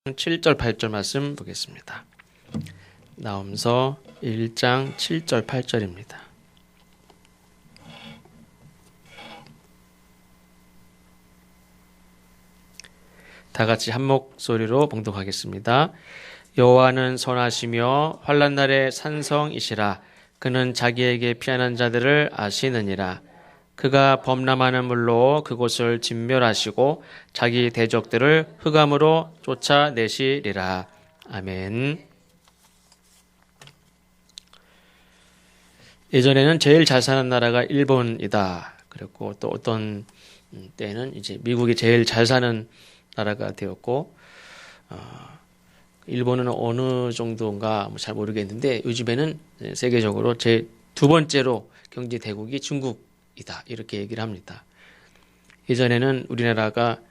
7절 8절 말씀 보겠습니다. 나홈서 1장 7절 8절입니다. 다 같이 한 목소리로 봉독하겠습니다. 여호와는 선하시며 환난 날에 산성이시라. 그는 자기에게 피하는 자들을 아시느니라. 그가 범람하는 물로 그곳을 진멸하시고 자기 대적들을 흑암으로 쫓아내시리라. 아멘. 예전에는 제일 잘 사는 나라가 일본이다. 그랬고 또 어떤 때는 이제 미국이 제일 잘 사는 나라가 되었고, 일본은 어느 정도인가 잘 모르겠는데 요즘에는 세계적으로 제 두 번째로 경제 대국이 중국이다 이렇게 얘기를 합니다. 예전에는 우리나라가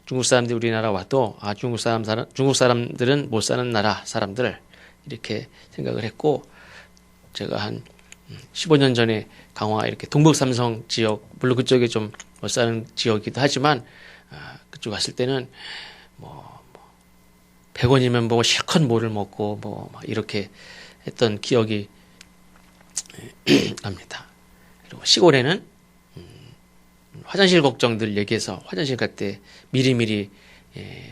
중국 사람들이 우리나라 와도 중국 사람들은 못 사는 나라 사람들 이렇게 생각을 했고, 제가 한 15년 전에 강화 이렇게 동북삼성 지역, 물론 그쪽에 좀 못 사는 지역이기도 하지만 그쪽 갔을 때는 100원이면 뭐 실컷 뭐를 먹고 막 이렇게 했던 기억이 납니다. 그리고 시골에는 화장실 걱정들 얘기해서 화장실 갈 때 미리미리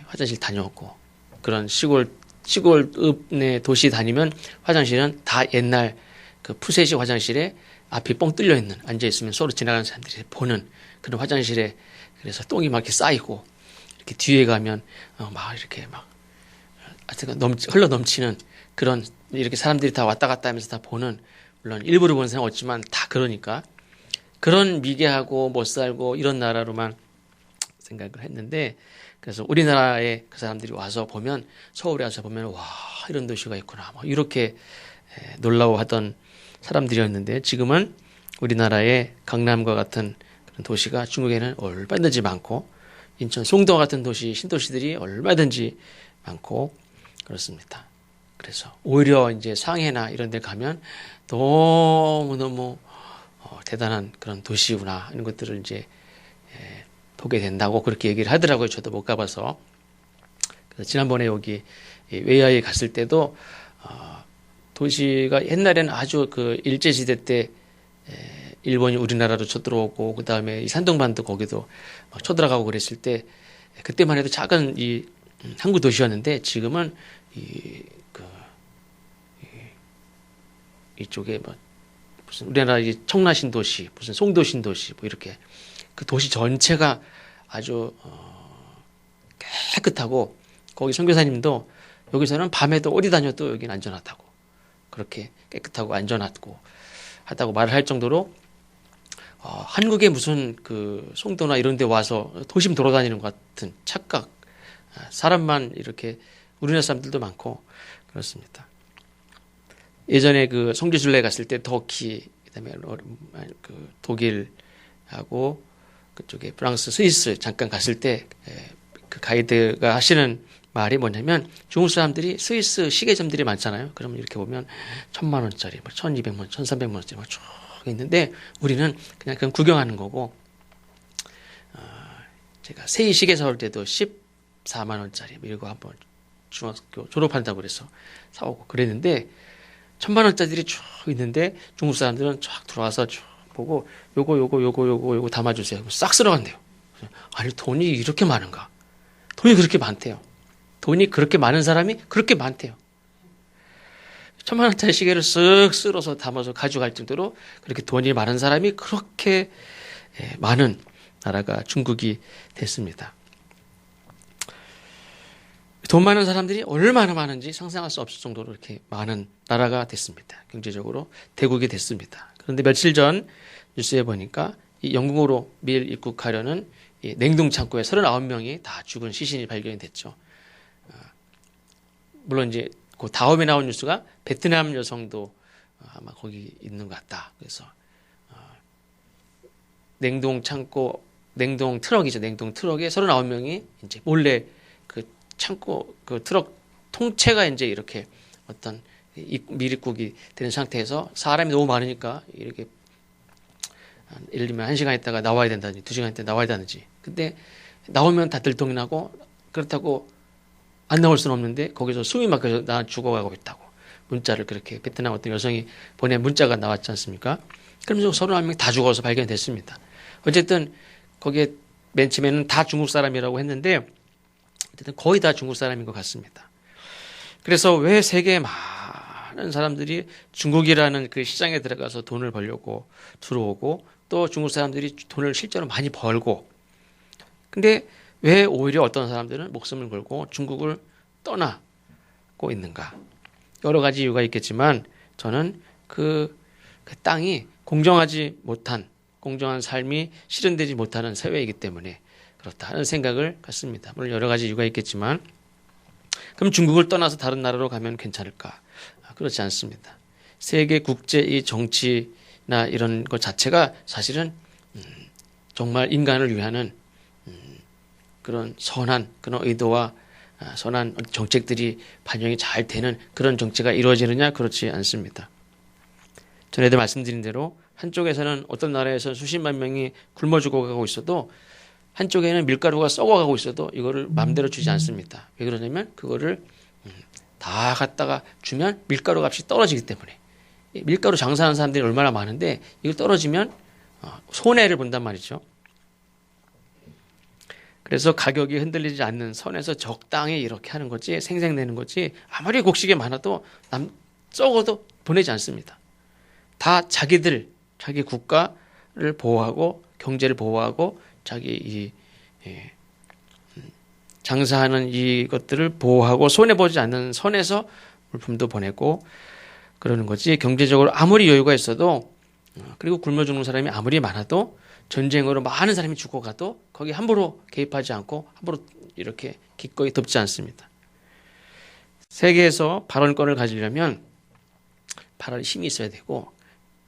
화장실 다녀오고, 그런 시골읍내 도시 다니면 화장실은 다 옛날 그 푸세식 화장실에 앞이 뻥 뚫려 있는, 앉아 있으면 서로 지나가는 사람들이 보는 그런 화장실에, 그래서 똥이 막 이렇게 쌓이고, 이렇게 뒤에 가면 막 이렇게 막 흘러 넘치는 그런, 이렇게 사람들이 다 왔다 갔다 하면서 다 보는, 물론 일부러 보는 사람 없지만 다 그러니까 그런 미개하고 못 살고 이런 나라로만 생각을 했는데, 그래서 우리나라에 그 사람들이 와서 보면, 서울에 와서 보면 와 이런 도시가 있구나 뭐 이렇게 놀라워하던 사람들이었는데, 지금은 우리나라의 강남과 같은 그런 도시가 중국에는 얼마든지 많고, 인천 송도 같은 도시, 신도시들이 얼마든지 많고 그렇습니다. 그래서 오히려 이제 상해나 이런 데 가면 너무너무 대단한 그런 도시구나 하는 것들을 이제 보게 된다고 그렇게 얘기를 하더라고요. 저도 못 가봐서. 그래서 지난번에 여기 웨이하이 갔을 때도 도시가 옛날에는 아주 그 일제시대 때 일본이 우리나라로 쳐들어오고, 그 다음에 이 산둥반도 거기도 쳐들어가고 그랬을 때, 그때만 해도 작은 이 항구 도시였는데, 지금은 이쪽에 무슨 우리나라 청라 신도시, 무슨 송도 신도시, 뭐 이렇게 그 도시 전체가 아주 깨끗하고, 거기 선교사님도 여기서는 밤에도 어디 다녀도 여기는 안전하다고, 그렇게 깨끗하고 안전하고 하다고 말을 할 정도로, 한국에 무슨 그 송도나 이런 데 와서 도심 돌아다니는 것 같은 착각, 사람만 이렇게, 우리나라 사람들도 많고 그렇습니다. 예전에 그 성지순례 갔을 때 터키, 그다음에 그 독일하고 그쪽에 프랑스, 스위스 잠깐 갔을 때 그 가이드가 하시는 말이 뭐냐면, 중국 사람들이 스위스 시계점들이 많잖아요. 그러면 이렇게 보면 1,000만 원짜리, 1,200만, 1,300만 원짜리 쭉 있는데, 우리는 그냥 구경하는 거고, 제가 세이 시계 사올 때도 14만 원짜리 이거 한번 중학교 졸업한다고 그래서 사오고 그랬는데, 1,000만 원짜리들이 쭉 있는데 중국 사람들은 쫙 들어와서 쭉 보고 요거 담아주세요. 싹 쓸어간대요. 아니 돈이 이렇게 많은가? 돈이 그렇게 많대요. 돈이 그렇게 많은 사람이 그렇게 많대요. 1,000만 원짜리 시계를 쓱 쓸어서 담아서 가져갈 정도로 그렇게 돈이 많은 사람이 그렇게 많은 나라가 중국이 됐습니다. 돈 많은 사람들이 얼마나 많은지 상상할 수 없을 정도로 이렇게 많은 나라가 됐습니다. 경제적으로 대국이 됐습니다. 그런데 며칠 전 뉴스에 보니까 이 영국으로 밀 입국하려는 이 냉동 창고에 39명이 다 죽은 시신이 발견이 됐죠. 물론 이제 그 다음에 나온 뉴스가 베트남 여성도 아마 거기 있는 것 같다. 그래서 냉동 창고, 냉동 트럭이죠. 냉동 트럭에 39명이 이제 몰래 그 창고, 그 트럭 통째가 이제 이렇게 어떤 밀입국이 되는 상태에서, 사람이 너무 많으니까 이렇게 예를 들면 1시간 있다가 나와야 된다든지 2시간 있다가 나와야 되는지, 근데 나오면 다 들통이 나고, 그렇다고 안 나올 수는 없는데 거기서 숨이 막혀서 나 죽어가고 있다고 문자를 그렇게 베트남 어떤 여성이 보낸 문자가 나왔지 않습니까? 그러면서 31명 다 죽어서 발견됐습니다. 어쨌든 거기에 맨 처음에는 다 중국 사람이라고 했는데 어쨌든 거의 다 중국 사람인 것 같습니다. 그래서 왜 세계에 많은 사람들이 중국이라는 그 시장에 들어가서 돈을 벌려고 들어오고 또 중국 사람들이 돈을 실제로 많이 벌고 근데 왜 오히려 어떤 사람들은 목숨을 걸고 중국을 떠나고 있는가? 여러 가지 이유가 있겠지만 저는 그 땅이 공정한 삶이 실현되지 못하는 사회이기 때문에 그렇다 하는 생각을 갖습니다. 물론 여러 가지 이유가 있겠지만 그럼 중국을 떠나서 다른 나라로 가면 괜찮을까? 그렇지 않습니다. 세계 국제 이 정치나 이런 것 자체가 사실은 정말 인간을 위하는 그런 선한 그런 의도와 선한 정책들이 반영이 잘 되는 그런 정치가 이루어지느냐? 그렇지 않습니다. 전에도 말씀드린 대로 한쪽에서는 어떤 나라에서 수십만 명이 굶어 죽어가고 있어도 한쪽에는 밀가루가 썩어가고 있어도 이거를 마음대로 주지 않습니다. 왜 그러냐면 그거를 다 갖다가 주면 밀가루 값이 떨어지기 때문에 밀가루 장사하는 사람들이 얼마나 많은데 이거 떨어지면 손해를 본단 말이죠. 그래서 가격이 흔들리지 않는 선에서 적당히 이렇게 하는 거지 생생내는 거지 아무리 곡식이 많아도 썩어도 보내지 않습니다. 다 자기 국가를 보호하고 경제를 보호하고 자기 장사하는 이것들을 보호하고 손해보지 않는 선에서 물품도 보내고 그러는 거지 경제적으로 아무리 여유가 있어도 그리고 굶어 죽는 사람이 아무리 많아도 전쟁으로 많은 사람이 죽어가도 거기 함부로 개입하지 않고 함부로 이렇게 기꺼이 돕지 않습니다. 세계에서 발언권을 가지려면 발언 힘이 있어야 되고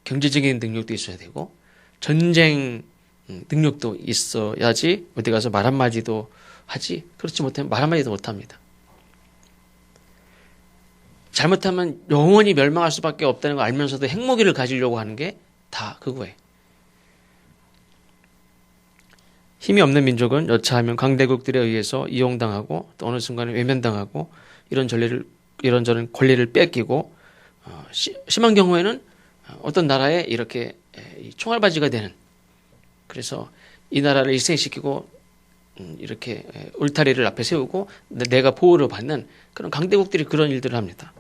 경제적인 능력도 있어야 되고 전쟁 능력도 있어야지 어디 가서 말 한마디도 하지 그렇지 못하면 말 한마디도 못합니다. 잘못하면 영원히 멸망할 수밖에 없다는 거 알면서도 핵무기를 가지려고 하는 게 다 그거예요. 힘이 없는 민족은 여차하면 강대국들에 의해서 이용당하고 또 어느 순간에 외면당하고 이런저런 권리를 뺏기고 심한 경우에는 어떤 나라에 이렇게 총알바지가 되는 그래서 이 나라를 희생시키고 이렇게 울타리를 앞에 세우고 내가 보호를 받는 그런 강대국들이 그런 일들을 합니다.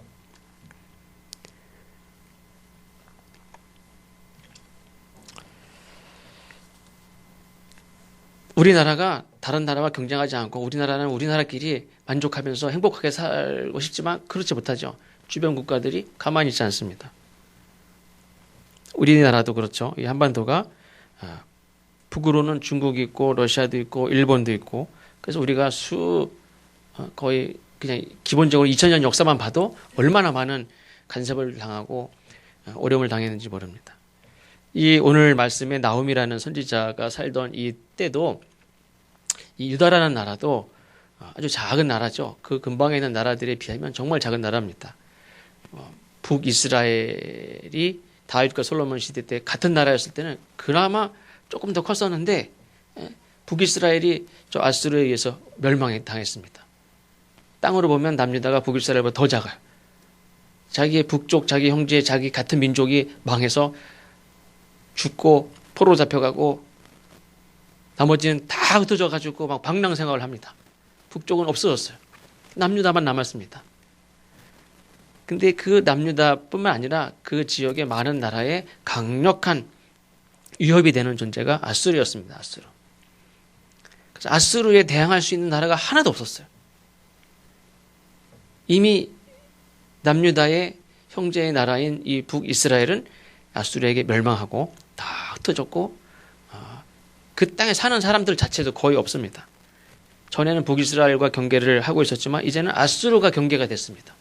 우리나라가 다른 나라와 경쟁하지 않고 우리나라는 우리나라끼리 만족하면서 행복하게 살고 싶지만 그렇지 못하죠. 주변 국가들이 가만히 있지 않습니다. 우리나라도 그렇죠. 이 한반도가 북으로는 중국이 있고 러시아도 있고 일본도 있고 그래서 우리가 거의 그냥 기본적으로 2000년 역사만 봐도 얼마나 많은 간섭을 당하고 어려움을 당했는지 모릅니다. 이 오늘 말씀에 나홈이라는 선지자가 살던 이 때도 이 유다라는 나라도 아주 작은 나라죠. 그 근방에 있는 나라들에 비하면 정말 작은 나라입니다. 북이스라엘이 다윗과 솔로몬 시대 때 같은 나라였을 때는 그나마 조금 더 컸었는데 북이스라엘이 저 아수르에 의해서 멸망에 당했습니다. 땅으로 보면 남유다가 북이스라엘보다 더 작아요. 자기의 북쪽, 자기 형제, 자기 같은 민족이 망해서 죽고 포로로 잡혀가고 나머지는 다 흩어져 가지고 막 방랑 생활을 합니다. 북쪽은 없어졌어요. 남유다만 남았습니다. 근데 그 남유다뿐만 아니라 그 지역의 많은 나라에 강력한 위협이 되는 존재가 아수르였습니다. 아수르. 그래서 아수르에 대항할 수 있는 나라가 하나도 없었어요. 이미 남유다의 형제의 나라인 이 북이스라엘은 아수르에게 멸망하고 다 흩어졌고 그 땅에 사는 사람들 자체도 거의 없습니다. 전에는 북이스라엘과 경계를 하고 있었지만 이제는 아수르가 경계가 됐습니다.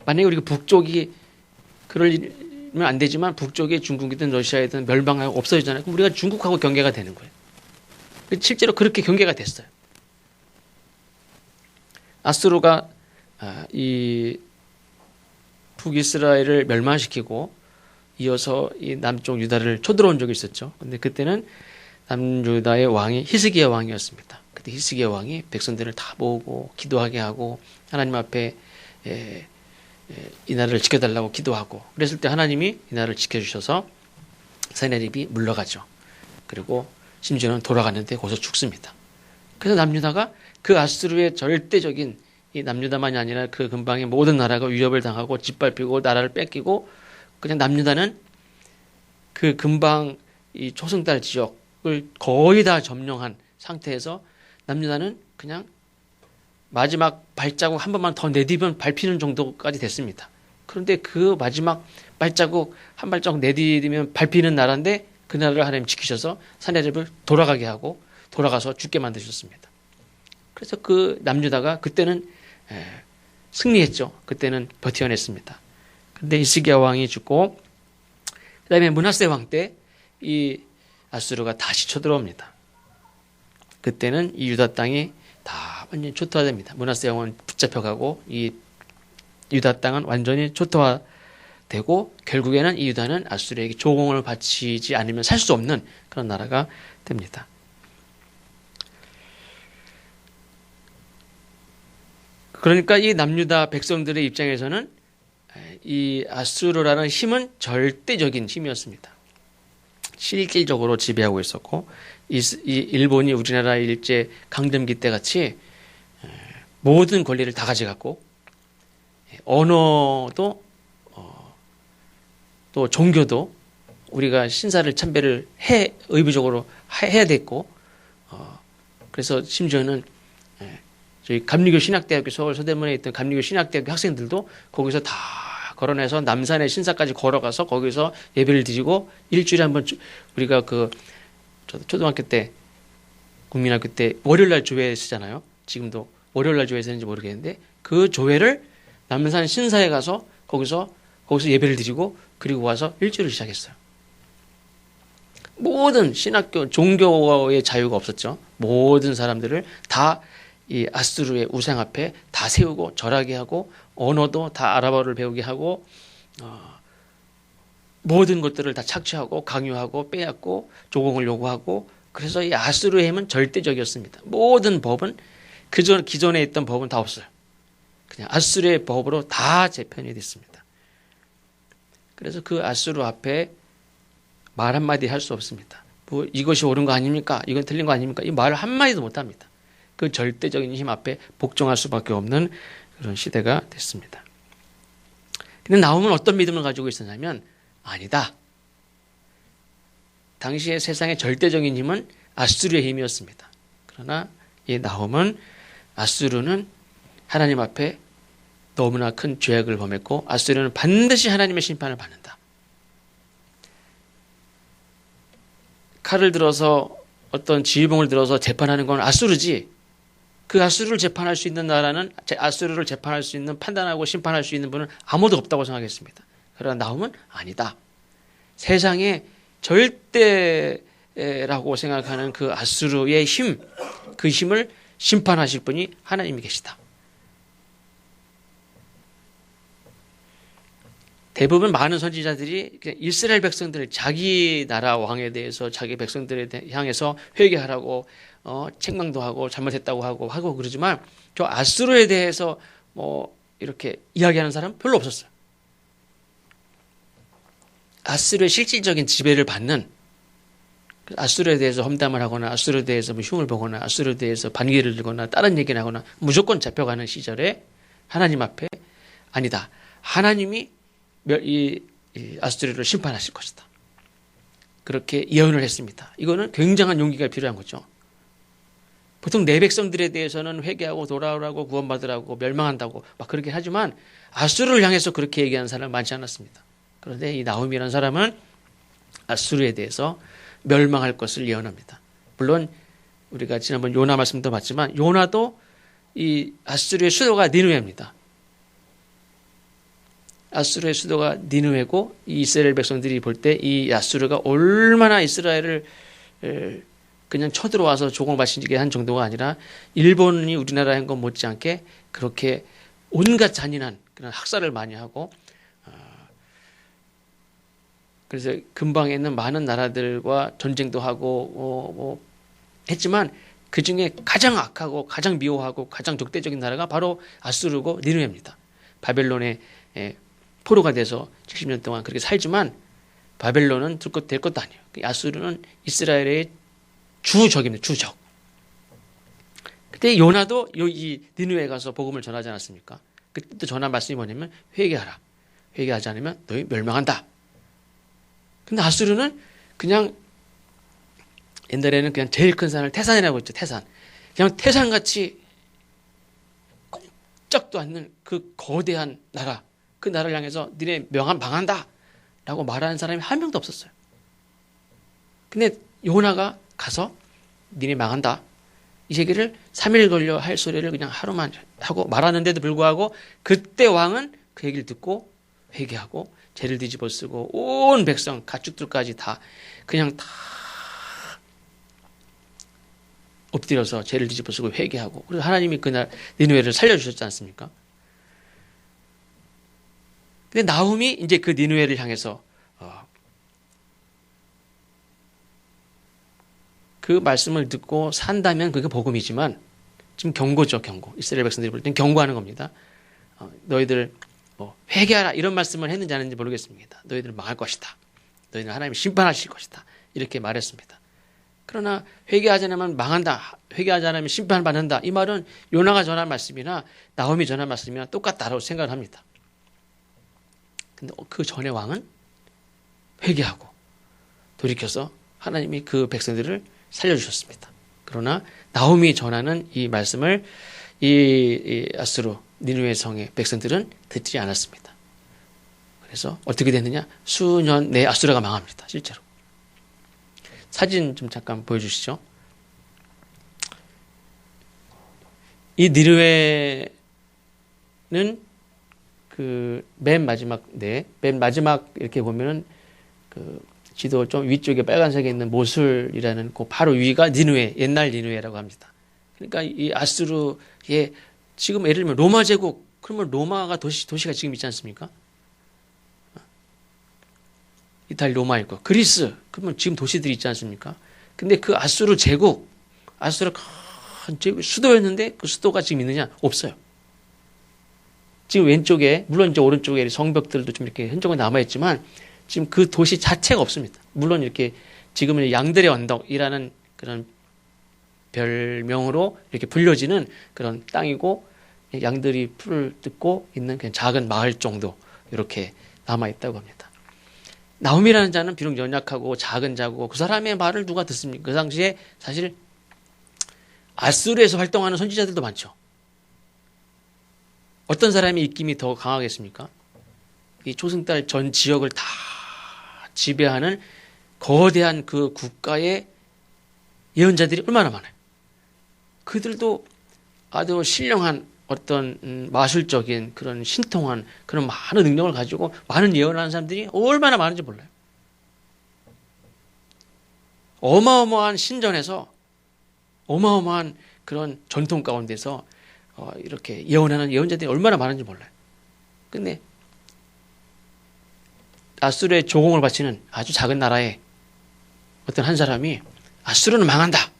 만약에 우리가 북쪽이 그러면 안 되지만 북쪽에 중국이든 러시아이든 멸망하고 없어지잖아요. 그럼 우리가 중국하고 경계가 되는 거예요. 실제로 그렇게 경계가 됐어요. 아수르가 이 북이스라엘을 멸망시키고 이어서 이 남쪽 유다를 쳐들어온 적이 있었죠. 근데 그때는 남유다의 왕이 히스기야 왕이었습니다. 그때 히스기야 왕이 백성들을 다 모으고 기도하게 하고 하나님 앞에 이 나라를 지켜달라고 기도하고 그랬을 때 하나님이 이 나라를 지켜주셔서 사내립이 물러가죠. 그리고 심지어는 돌아가는데 거기서 죽습니다. 그래서 남유다가 그 아수르의 절대적인 이 남유다만이 아니라 그 근방의 모든 나라가 위협을 당하고 짓밟히고 나라를 뺏기고 그냥 남유다는 그 근방 이 초승달 지역을 거의 다 점령한 상태에서 남유다는 그냥 마지막 발자국 한 번만 더 내디디면 밟히는 정도까지 됐습니다. 그런데 그 마지막 발자국 한 발자국 내디디면 밟히는 나라인데 그 나라를 하나님 지키셔서 사내립을 돌아가게 하고 돌아가서 죽게 만드셨습니다. 그래서 그 남유다가 그때는 승리했죠. 그때는 버텨냈습니다. 그런데 히스기야 왕이 죽고 그다음에 므낫세 왕 때 이 아수르가 다시 쳐들어옵니다. 그때는 이 유다 땅이 다 완전히 초토화됩니다. 므낫세 왕은 붙잡혀가고 이 유다 땅은 완전히 초토화되고 결국에는 이 유다는 아수르에게 조공을 바치지 않으면 살 수 없는 그런 나라가 됩니다. 그러니까 이 남유다 백성들의 입장에서는 이 아수르라는 힘은 절대적인 힘이었습니다. 실질적으로 지배하고 있었고 이 일본이 우리나라 일제 강점기 때 같이 모든 권리를 다 가져갔고 언어도 또 종교도 우리가 신사를 참배를 의무적으로 해야 됐고 그래서 심지어는 저희 감리교 신학대학교 서울 서대문에 있던 감리교 신학대학교 학생들도 거기서 다 걸어내서 남산의 신사까지 걸어가서 거기서 예배를 드리고 일주일에 한 번 우리가 저도 초등학교 때 국민학교 때 월요일날 조회 쓰잖아요. 지금도 월요일날 조회 쓰는지 모르겠는데 그 조회를 남산 신사에 가서 거기서 예배를 드리고 그리고 와서 일주일을 시작했어요. 모든 신학교 종교의 자유가 없었죠. 모든 사람들을 다 이 아수르의 우상 앞에 다 세우고 절하게 하고 언어도 다 아랍어를 배우게 하고 모든 것들을 다 착취하고 강요하고 빼앗고 조공을 요구하고 그래서 이 아수르의 힘은 절대적이었습니다. 모든 법은 기존에 있던 법은 다 없어요. 그냥 아수르의 법으로 다 재편이 됐습니다. 그래서 그 아수르 앞에 말 한마디 할 수 없습니다. 뭐 이것이 옳은 거 아닙니까? 이건 틀린 거 아닙니까? 이 말을 한마디도 못합니다. 그 절대적인 힘 앞에 복종할 수밖에 없는 그런 시대가 됐습니다. 근데 나홈은 어떤 믿음을 가지고 있었냐면 아니다. 당시의 세상의 절대적인 힘은 아수르의 힘이었습니다. 그러나 이 나홈은 아수르는 하나님 앞에 너무나 큰 죄악을 범했고 아수르는 반드시 하나님의 심판을 받는다. 칼을 들어서 어떤 지휘봉을 들어서 재판하는 건 아수르지 그 아수르를 재판할 수 있는 나라는 아수르를 재판할 수 있는 판단하고 심판할 수 있는 분은 아무도 없다고 생각했습니다. 그러나 나홈은 아니다. 세상에 절대라고 생각하는 그 아수르의 힘, 그 힘을 심판하실 분이 하나님이 계시다. 대부분 많은 선지자들이 이스라엘 백성들을 자기 나라 왕에 대해서 자기 백성들에 향해서 회개하라고 책망도 하고 잘못했다고 하고 그러지만 저 아수르에 대해서 뭐 이렇게 이야기하는 사람 별로 없었어요. 아수르의 실질적인 지배를 받는 아수르에 대해서 험담을 하거나 아수르에 대해서 뭐 흉을 보거나 아수르에 대해서 반기를 들거나 다른 얘기를 하거나 무조건 잡혀가는 시절에 하나님 앞에 아니다. 하나님이 이 아수르를 심판하실 것이다. 그렇게 예언을 했습니다. 이거는 굉장한 용기가 필요한 거죠. 보통 내 백성들에 대해서는 회개하고 돌아오라고 구원받으라고 멸망한다고 막 그렇게 하지만 아수르를 향해서 그렇게 얘기하는 사람은 많지 않았습니다. 그런데 이 나홈이라는 사람은 아수르에 대해서 멸망할 것을 예언합니다. 물론 우리가 지난번 요나 말씀도 봤지만 요나도 이 아수르의 수도가 니느웨입니다. 아수르의 수도가 니느웨고 이 이스라엘 백성들이 볼 때 이 아수르가 얼마나 이스라엘을 그냥 쳐들어와서 조공을 바치게 한 정도가 아니라 일본이 우리나라에 한 것 못지않게 그렇게 온갖 잔인한 그런 학살을 많이 하고 그래서 근방에 있는 많은 나라들과 전쟁도 하고 했지만 그 중에 가장 악하고 가장 미워하고 가장 적대적인 나라가 바로 아수르고 니느웨입니다. 바벨론의 포로가 돼서 70년 동안 그렇게 살지만 바벨론은 될 것도 아니에요. 아수르는 이스라엘의 주적입니다. 주적. 그때 요나도 이 니느웨에 가서 복음을 전하지 않았습니까? 그때 전한 말씀이 뭐냐면 회개하라. 회개하지 않으면 너희 멸망한다. 근데 아수르는 그냥 옛날에는 그냥 제일 큰 산을 태산이라고 했죠. 태산. 그냥 태산같이 꼼짝도 않는 그 거대한 나라. 그 나라를 향해서 니네 망한다. 라고 말하는 사람이 한 명도 없었어요. 근데 요나가 가서 니네 망한다. 이 얘기를 3일 걸려 할 소리를 그냥 하루만 하고 말하는데도 불구하고 그때 왕은 그 얘기를 듣고 회개하고 죄를 뒤집어 쓰고 온 백성 가축들까지 다 그냥 다 엎드려서 죄를 뒤집어 쓰고 회개하고 그래서 하나님이 그날 니느웨를 살려주셨지 않습니까? 근데 나훔이 이제 그 니느웨를 향해서 그 말씀을 듣고 산다면 그게 복음이지만 지금 경고죠, 경고. 이스라엘 백성들이 볼 땐 경고하는 겁니다. 너희들 회개하라 이런 말씀을 했는지 안 했는지 모르겠습니다. 너희들은 망할 것이다. 너희는 하나님이 심판하실 것이다. 이렇게 말했습니다. 그러나 회개하지 않으면 망한다. 회개하지 않으면 심판을 받는다. 이 말은 요나가 전한 말씀이나 나홈이 전한 말씀이나 똑같다라고 생각을 합니다. 근데 그 전에 왕은 회개하고 돌이켜서 하나님이 그 백성들을 살려주셨습니다. 그러나 나홈이 전하는 이 말씀을 이 아수르 니느웨 성의 백성들은 듣지 않았습니다. 그래서 어떻게 됐느냐? 수년 내에 아수르가 망합니다. 실제로. 사진 좀 잠깐 보여주시죠. 이 니느웨는 그 맨 마지막 이렇게 보면은 그 지도 좀 위쪽에 빨간색에 있는 모술이라는 그 바로 위가 니느웨, 옛날 니느웨라고 합니다. 그러니까 이 아수르의 지금 예를 들면 로마 제국, 그러면 로마가 도시가 지금 있지 않습니까? 이탈리 로마 있고 그리스, 그러면 지금 도시들이 있지 않습니까? 근데 그 아수르 제국, 아수르 큰 제국 수도였는데 그 수도가 지금 있느냐? 없어요. 지금 왼쪽에 물론 이제 오른쪽에 성벽들도 좀 이렇게 흔적은 남아있지만 지금 그 도시 자체가 없습니다. 물론 이렇게 지금은 양들의 언덕이라는 그런 별명으로 이렇게 불려지는 그런 땅이고 양들이 풀을 뜯고 있는 그냥 작은 마을 정도 이렇게 남아있다고 합니다. 나홈이라는 자는 비록 연약하고 작은 자고 그 사람의 말을 누가 듣습니까? 그 당시에 사실 아수르에서 활동하는 선지자들도 많죠. 어떤 사람이 입김이 더 강하겠습니까? 이 초승달 전 지역을 다 지배하는 거대한 그 국가의 예언자들이 얼마나 많아요. 그들도 아주 신령한 어떤 마술적인 그런 신통한 그런 많은 능력을 가지고 많은 예언을 하는 사람들이 얼마나 많은지 몰라요. 어마어마한 신전에서 어마어마한 그런 전통 가운데서 이렇게 예언하는 예언자들이 얼마나 많은지 몰라요. 근데 아수르의 조공을 바치는 아주 작은 나라에 어떤 한 사람이 아수르는 망한다.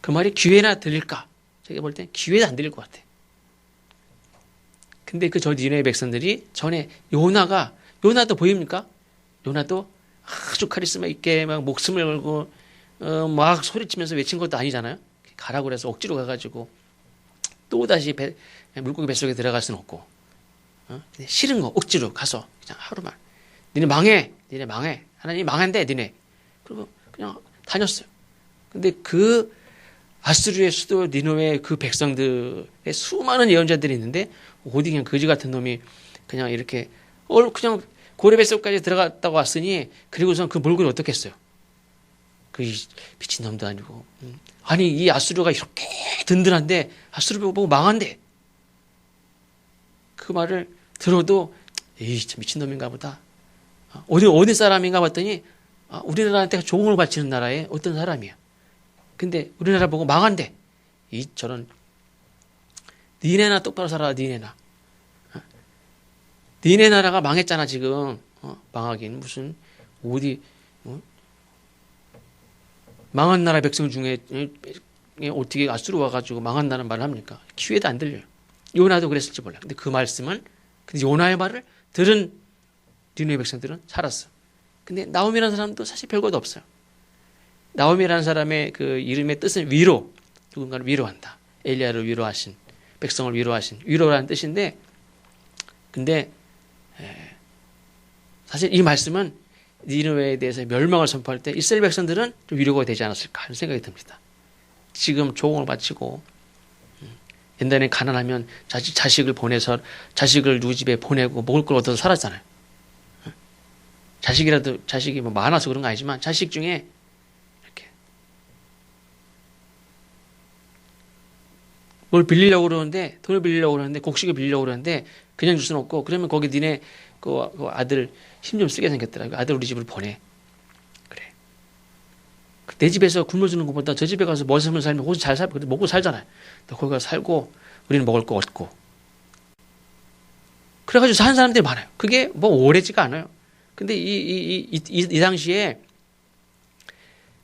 그 말이 귀에나 들릴까? 제가 볼 땐 귀에도 안 들릴 것 같아요. 근데 그 저 니느웨 백성들이 전에 요나도 보입니까? 요나도 아주 카리스마 있게 막 목숨을 걸고 막 소리치면서 외친 것도 아니잖아요. 가라고 그래서 억지로 가가지고 또다시 물고기 뱃속에 들어갈 수는 없고 싫은 거 억지로 가서 그냥 하루만 니네 망해 하나님이 망한대 니네 그리고 그냥 다녔어요. 근데 그 아수르의 수도 니느웨 그 백성들의 수많은 예언자들이 있는데 어디 그냥 거지 같은 놈이 그냥 이렇게 그냥 고래 뱃속까지 들어갔다고 왔으니 그리고선 그 몰골이 어떻겠어요? 그 미친놈도 아니고 아니 이 아수르가 이렇게 든든한데 아수르 보고 망한대. 그 말을 들어도 에이 참 미친놈인가 보다. 어디 사람인가 봤더니 우리나라한테 조공을 바치는 나라의 어떤 사람이야. 근데 우리나라 보고 망한대. 저런 니네나 똑바로 살아 니네나. 니네 나라가 망했잖아 지금. 망하긴 무슨 어디 망한 나라 백성 중에 어떻게 아수르 와가지고 망한다는 말을 합니까? 귀에도 안 들려요. 요나도 그랬을지 몰라요. 근데 그 말씀은, 근데 요나의 말을 들은 니느웨 백성들은 살았어. 근데 나홈이라는 사람도 사실 별것도 없어요. 나홈이라는 사람의 그 이름의 뜻은 위로, 누군가를 위로한다. 엘리야를 위로하신, 백성을 위로하신, 위로라는 뜻인데, 근데 사실 이 말씀은 니느웨에 대해서 멸망을 선포할 때 이스라엘 백성들은 좀 위로가 되지 않았을까 하는 생각이 듭니다. 지금 조공을 바치고 옛날에 가난하면 자식을 보내서 자식을 누구 집에 보내고 먹을 걸 얻어서 살았잖아요. 자식이 뭐 많아서 그런 거 아니지만 자식 중에 이렇게 뭘 빌리려고 그러는데, 돈을 빌리려고 그러는데, 곡식을 빌리려고 그러는데 그냥 줄 수는 없고, 그러면 거기 니네 그 아들 힘 좀 쓰게 생겼더라. 아들 우리 집으로 보내. 그래. 내 집에서 굶어주는 것보다 저 집에 가서 멋있으면 살면 거기서 잘 살고 먹고 살잖아요. 거기 가서 살고 우리는 먹을 거 얻고. 그래가지고 사는 사람들이 많아요. 그게 뭐 오래지가 않아요. 근데 이 당시에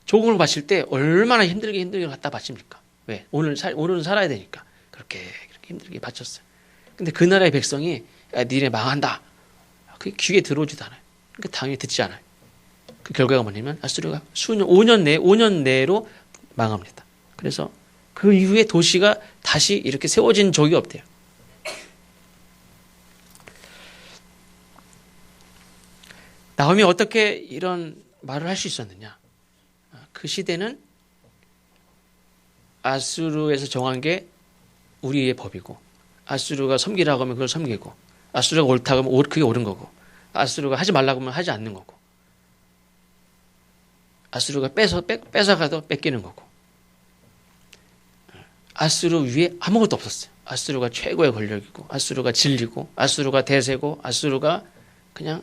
조공을 바칠 때 얼마나 힘들게 갖다 바칩니까? 왜? 오늘은 살아야 되니까. 그렇게 힘들게 바쳤어요. 근데 그 나라의 백성이, 야, 니네 망한다. 그게 귀에 들어오지도 않아요. 그러니까 당연히 듣지 않아요. 그 결과가 뭐냐면 아수르가 5년 내로 망합니다. 그래서 그 이후에 도시가 다시 이렇게 세워진 적이 없대요. 나홈이 어떻게 이런 말을 할 수 있었느냐? 그 시대는 아수르에서 정한 게 우리의 법이고, 아수르가 섬기라고 하면 그걸 섬기고, 아수르가 옳다고 하면 그게 옳은 거고, 아수르가 하지 말라고 하면 하지 않는 거고, 아수르가 뺏어가도 뺏기는 거고, 아수르 위에 아무것도 없었어요. 아수르가 최고의 권력이고, 아수르가 진리고, 아수르가 대세고, 아수르가 그냥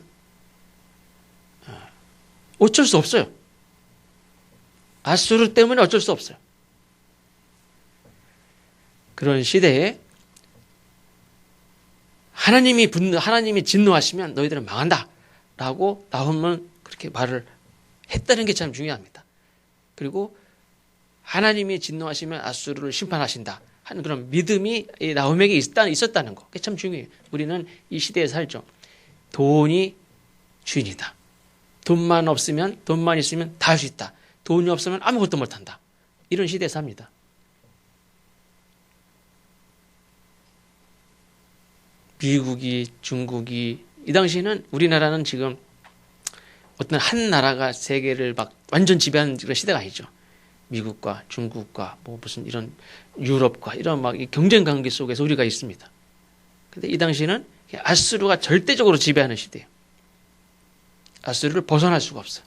어쩔 수 없어요. 아수르 때문에 어쩔 수 없어요. 그런 시대에 하나님이 진노하시면 너희들은 망한다 라고 나홈은 그렇게 말을 했다는 게 참 중요합니다. 그리고 하나님이 진노하시면 아수르를 심판하신다 하는 그런 믿음이 나홈에게 있었다는 거, 그게 참 중요해요. 우리는 이 시대에 살죠. 돈이 주인이다. 돈만 있으면 다 할 수 있다. 돈이 없으면 아무것도 못한다. 이런 시대에 삽니다. 미국이, 중국이, 이 당시에는 우리나라는 지금 어떤 한 나라가 세계를 막 완전 지배하는 그런 시대가 아니죠. 미국과 중국과 뭐 무슨 이런 유럽과 이런 막 경쟁 관계 속에서 우리가 있습니다. 근데 이 당시에는 아수르가 절대적으로 지배하는 시대예요. 아수르를 벗어날 수가 없어.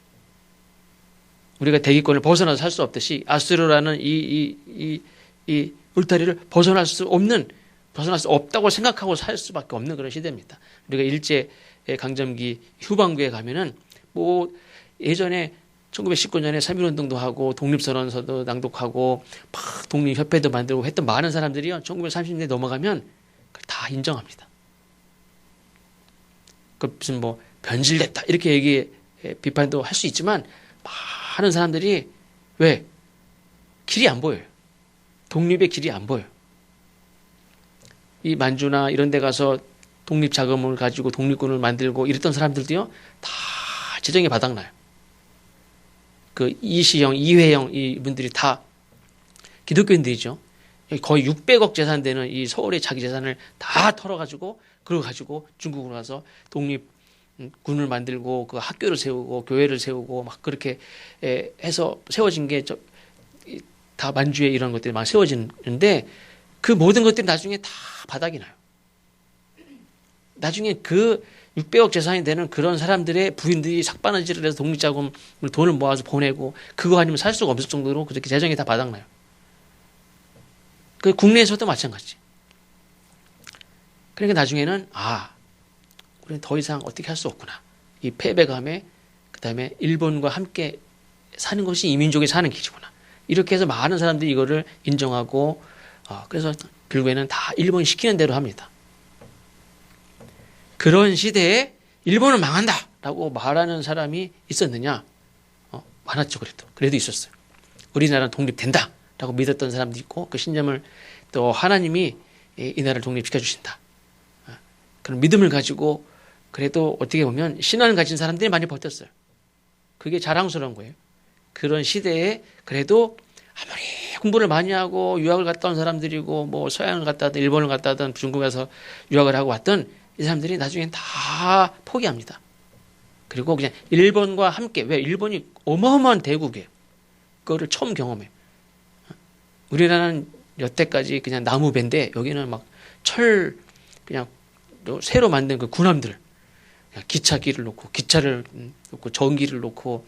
우리가 대기권을 벗어나서 살 수 없듯이 아수르라는 이 울타리를 벗어날 수 없다고 생각하고 살 수밖에 없는 그런 시대입니다. 우리가 일제 강점기 후반부에 가면은 뭐 예전에 1919년에 3.1운동도 하고 독립선언서도 낭독하고 막 독립협회도 만들고 했던 많은 사람들이요, 1930년대 넘어가면 다 인정합니다. 그 무슨 뭐 변질됐다 이렇게 비판도 할 수 있지만 많은 사람들이 왜? 길이 안 보여요. 독립의 길이 안 보여요. 이 만주나 이런 데 가서 독립 자금을 가지고 독립군을 만들고 이랬던 사람들도요, 다 재정이 바닥나요. 그 이시영, 이회영 이분들이 다 기독교인들이죠. 거의 600억 재산 되는 이 서울의 자기 재산을 다 털어가지고, 그걸 가지고 중국으로 가서 독립군을 만들고 그 학교를 세우고 교회를 세우고 막 그렇게 해서 세워진 게 다 만주에 이런 것들이 막 세워지는데, 그 모든 것들이 나중에 다 바닥이 나요. 나중에 그 600억 재산이 되는 그런 사람들의 부인들이 삭바느질을 해서 독립자금을 돈을 모아서 보내고 그거 아니면 살 수가 없을 정도로 그렇게 재정이 다 바닥나요. 그 국내에서도 마찬가지. 그러니까 나중에는 우리는 더 이상 어떻게 할 수 없구나. 이 패배감에 그다음에 일본과 함께 사는 것이 이민족이 사는 길이구나. 이렇게 해서 많은 사람들이 이거를 인정하고 그래서 결국에는 다 일본 시키는 대로 합니다. 그런 시대에 일본은 망한다 라고 말하는 사람이 있었느냐? 많았죠. 그래도 있었어요. 우리나라는 독립된다라고 믿었던 사람도 있고 그 신념을 또 하나님이 이 나라를 독립시켜 주신다. 그런 믿음을 가지고 그래도 어떻게 보면 신앙을 가진 사람들이 많이 버텼어요. 그게 자랑스러운 거예요. 그런 시대에 그래도 아무리 공부를 많이 하고 유학을 갔다 온 사람들이고 뭐 서양을 갔다 왔든 일본을 갔다 왔든 중국에서 유학을 하고 왔던 이 사람들이 나중엔 다 포기합니다. 그리고 그냥 일본과 함께, 왜 일본이 어마어마한 대국이에요. 그거를 처음 경험해요. 우리나라는 여태까지 그냥 나무 밴데 여기는 막 그냥 새로 만든 그 군함들, 기차기를 놓고 기차를 놓고 전기를 놓고,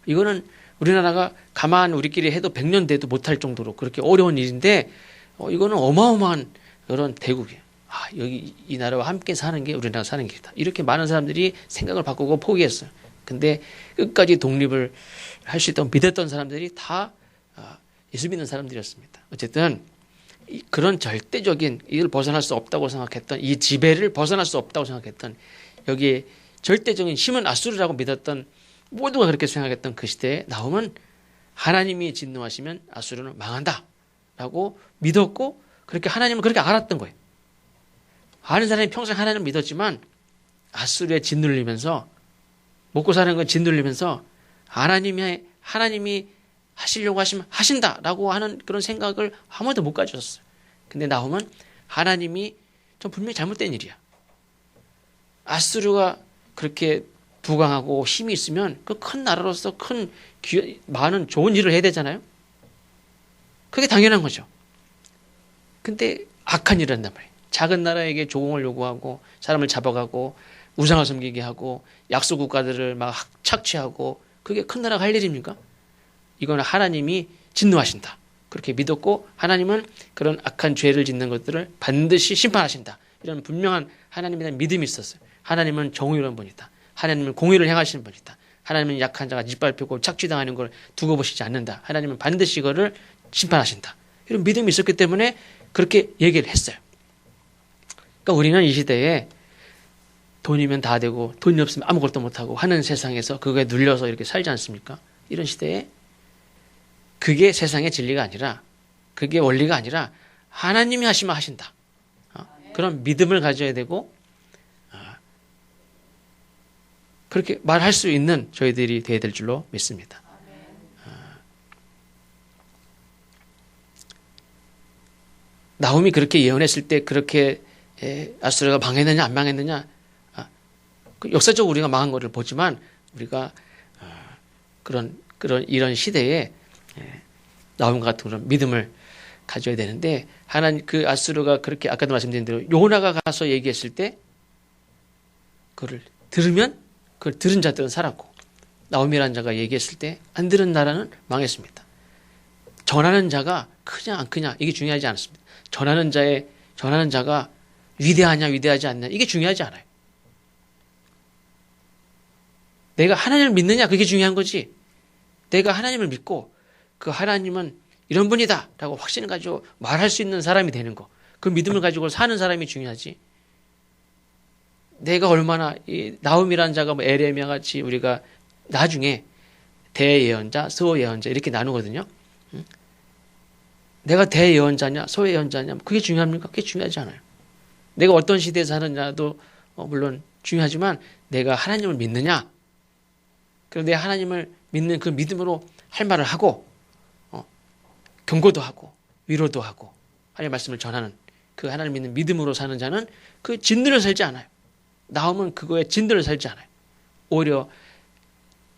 이거는 우리나라가 가만 우리끼리 해도 100년 돼도 못할 정도로 그렇게 어려운 일인데 이거는 어마어마한 그런 대국이에요. 여기 이 나라와 함께 사는 게 우리나라 사는 길이다. 이렇게 많은 사람들이 생각을 바꾸고 포기했어요. 근데 끝까지 독립을 할 수 있다고 믿었던 사람들이 다 예수 믿는 사람들이었습니다. 어쨌든 그런 절대적인, 이걸 벗어날 수 없다고 생각했던, 이 지배를 벗어날 수 없다고 생각했던, 여기에 절대적인 힘은 아수르라고 믿었던, 모두가 그렇게 생각했던 그 시대에 나오면 하나님이 진노하시면 아수르는 망한다 라고 믿었고, 그렇게 하나님은 그렇게 알았던 거예요. 아는 사람이 평생 하나님을 믿었지만 아수르에 짓눌리면서, 먹고 사는 건 짓눌리면서 하나님이 하시려고 하시면 하신다라고 하는 그런 생각을 아무도 못 가졌어요. 근데 나오면 하나님이 좀 분명히 잘못된 일이야. 아수르가 그렇게 부강하고 힘이 있으면 그 큰 나라로서 많은 좋은 일을 해야 되잖아요. 그게 당연한 거죠. 근데 악한 일을 한단 말이에요. 작은 나라에게 조공을 요구하고 사람을 잡아가고 우상을 섬기게 하고 약소 국가들을 막 착취하고, 그게 큰 나라가 할 일입니까? 이거는 하나님이 진노하신다. 그렇게 믿었고 하나님은 그런 악한 죄를 짓는 것들을 반드시 심판하신다. 이런 분명한 하나님에 대한 믿음이 있었어요. 하나님은 정의로운 분이다. 하나님은 공의를 행하시는 분이다. 하나님은 약한 자가 짓밟히고 착취당하는 걸 두고 보시지 않는다. 하나님은 반드시 이거를 심판하신다. 이런 믿음이 있었기 때문에 그렇게 얘기를 했어요. 그러니까 우리는 이 시대에 돈이면 다 되고 돈이 없으면 아무것도 못하고 하는 세상에서 그거에 눌려서 이렇게 살지 않습니까? 이런 시대에 그게 세상의 진리가 아니라, 그게 원리가 아니라 하나님이 하시면 하신다. 그런 믿음을 가져야 되고 그렇게 말할 수 있는 저희들이 되어야 될 줄로 믿습니다. 나홈이 그렇게 예언했을 때 그렇게 아수르가 망했느냐 안 망했느냐, 역사적으로 우리가 망한 것을 보지만 우리가 이런 시대에 나홈과 같은 그런 믿음을 가져야 되는데, 하나님 그 아수르가 그렇게 아까도 말씀드린 대로 요나가 가서 얘기했을 때 그걸 들으면 그걸 들은 자들은 살았고, 나홈이라는 자가 얘기했을 때 안 들은 나라는 망했습니다. 전하는 자가 크냐 안 크냐 이게 중요하지 않습니다. 전하는 자가 위대하냐 위대하지 않냐 이게 중요하지 않아요. 내가 하나님을 믿느냐 그게 중요한 거지. 내가 하나님을 믿고 그 하나님은 이런 분이다 라고 확신을 가지고 말할 수 있는 사람이 되는 거, 그 믿음을 가지고 사는 사람이 중요하지. 내가 얼마나, 이 나홈이라는 자가 뭐 에레미야 같이 우리가 나중에 대예언자, 소예언자 이렇게 나누거든요. 내가 대예언자냐 소예언자냐 그게 중요합니까? 그게 중요하지 않아요. 내가 어떤 시대에 사느냐도 물론 중요하지만 내가 하나님을 믿느냐, 그리고 내 하나님을 믿는 그 믿음으로 할 말을 하고 경고도 하고 위로도 하고 하나님의 말씀을 전하는 그 하나님을 믿는 믿음으로 사는 자는 그 진들을 살지 않아요. 나오면 그거에 진들을 살지 않아요. 오히려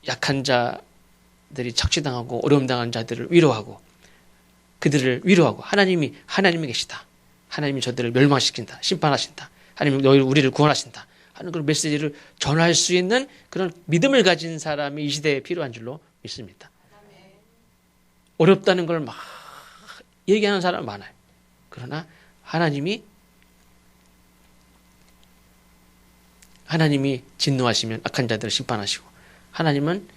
약한 자들이 착취당하고 어려움 당한 자들을 위로하고 그들을 위로하고 하나님이 계시다. 하나님이 저들을 멸망시킨다. 심판하신다. 하나님이 우리를 구원하신다. 하는 그런 메시지를 전할 수 있는 그런 믿음을 가진 사람이 이 시대에 필요한 줄로 믿습니다. 어렵다는 걸 막 얘기하는 사람 많아요. 그러나 하나님이 진노하시면 악한 자들을 심판하시고, 하나님은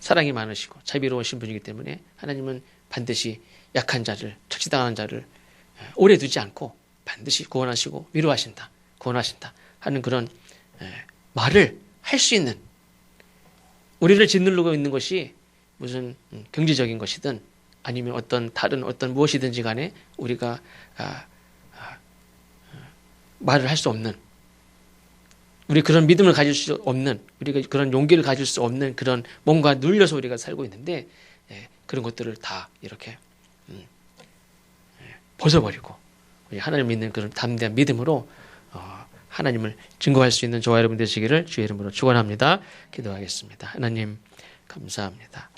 사랑이 많으시고 자비로우신 분이기 때문에 하나님은 반드시 약한 자를, 착취당하는 자를 오래 두지 않고 반드시 구원하시고 위로하신다, 구원하신다 하는 그런 말을 할 수 있는, 우리를 짓누르고 있는 것이 무슨 경제적인 것이든 아니면 어떤 다른 어떤 무엇이든지 간에 우리가 말을 할 수 없는, 우리 그런 믿음을 가질 수 없는, 우리가 그런 용기를 가질 수 없는 그런 뭔가 눌려서 우리가 살고 있는데, 그런 것들을 다 이렇게 벗어버리고 우리 하나님을 믿는 그런 담대한 믿음으로 하나님을 증거할 수 있는 저와 여러분 되시기를 주의 이름으로 축원합니다. 기도하겠습니다. 하나님 감사합니다.